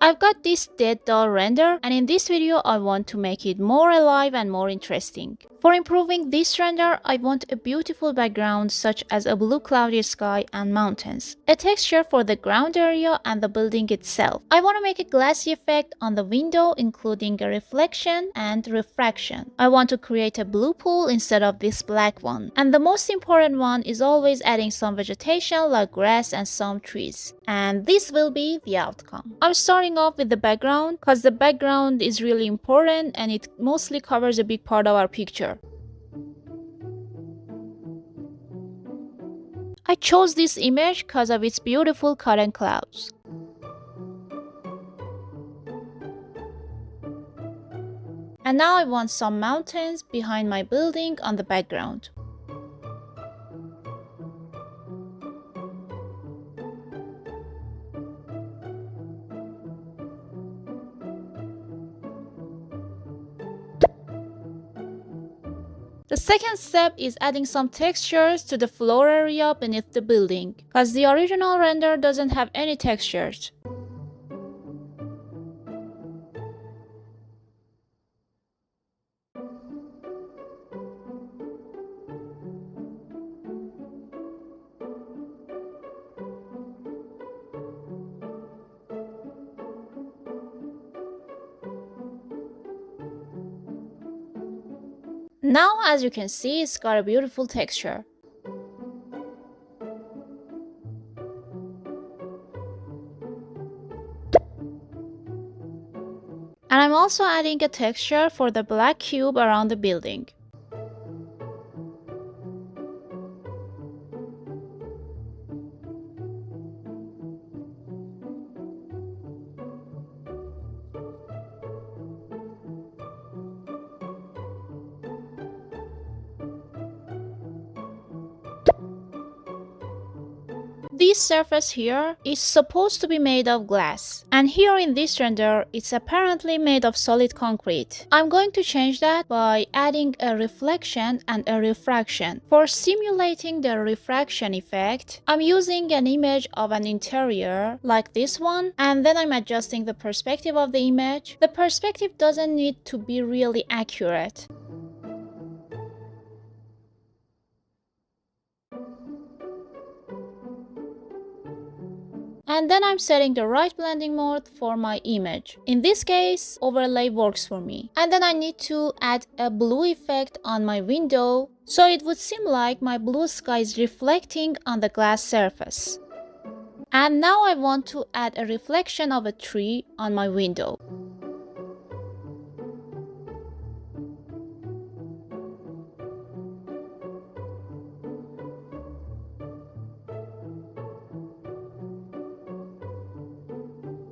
I've got this dead doll render, and in this video I want to make it more alive and more interesting. For improving this render, I want a beautiful background such as a blue cloudy sky and mountains, a texture for the ground area and the building itself. I want to make a glassy effect on the window including a reflection and refraction. I want to create a blue pool instead of this black one. And the most important one is always adding some vegetation like grass and some trees. And this will be the outcome. I'm starting off with the background because the background is really important and it mostly covers a big part of our picture. I chose this image because of its beautiful cotton clouds. And now I want some mountains behind my building on the background. The second step is adding some textures to the floor area beneath the building, because the original render doesn't have any textures. Now, as you can see, it's got a beautiful texture. And I'm also adding a texture for the black cube around the building. This surface here is supposed to be made of glass, and here in this render it's apparently made of solid concrete. I'm going to change that by adding a reflection and a refraction. For simulating the refraction effect, I'm using an image of an interior like this one, and then I'm adjusting the perspective of the image. The perspective doesn't need to be really accurate. And then I'm setting the right blending mode for my image. In this case, overlay works for me. And then I need to add a blue effect on my window, so it would seem like my blue sky is reflecting on the glass surface. And now I want to add a reflection of a tree on my window.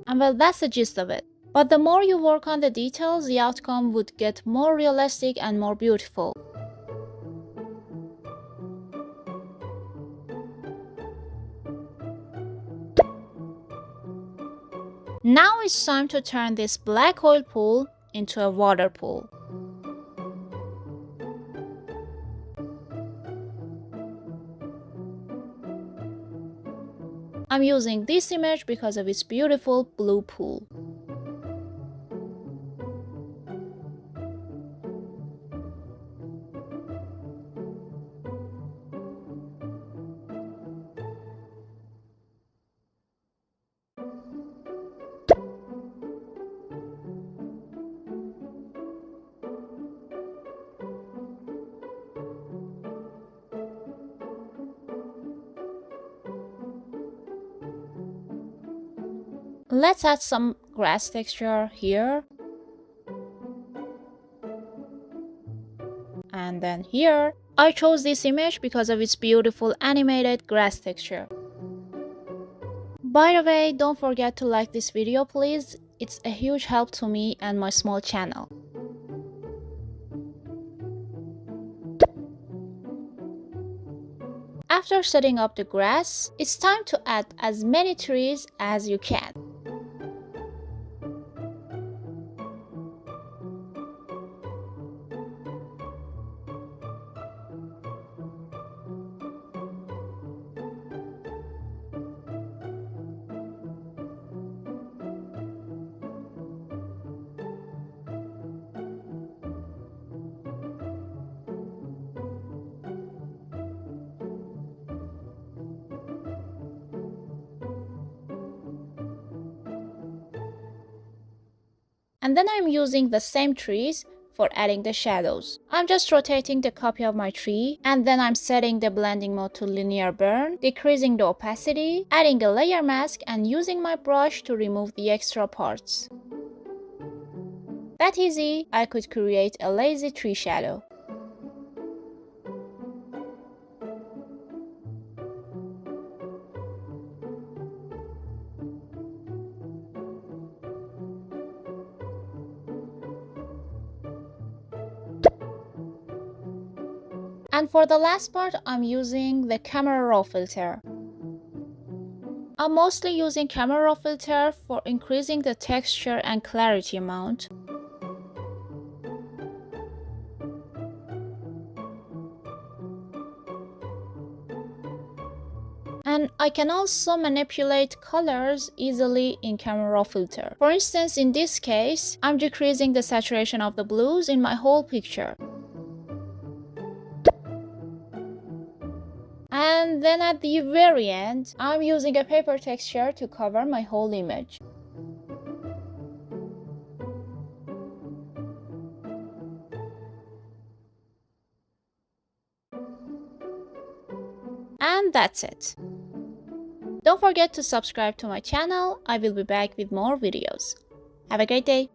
And well, that's the gist of it. But the more you work on the details, the outcome would get more realistic and more beautiful. Now it's time to turn this black oil pool into a water pool. I'm using this image because of its beautiful blue pool. Let's add some grass texture here. And then here. I chose this image because of its beautiful animated grass texture. By the way, don't forget to like this video please. It's a huge help to me and my small channel. After setting up the grass, it's time to add as many trees as you can. And then I'm using the same trees for adding the shadows. I'm just rotating the copy of my tree, and then I'm setting the blending mode to linear burn, decreasing the opacity, adding a layer mask, and using my brush to remove the extra parts. That easy, I could create a lazy tree shadow. And for the last part, I'm using the camera raw filter. I'm mostly using camera raw filter for increasing the texture and clarity amount. And I can also manipulate colors easily in camera raw filter. For instance, in this case, I'm decreasing the saturation of the blues in my whole picture. And then at the very end, I'm using a paper texture to cover my whole image. And that's it. Don't forget to subscribe to my channel. I will be back with more videos. Have a great day.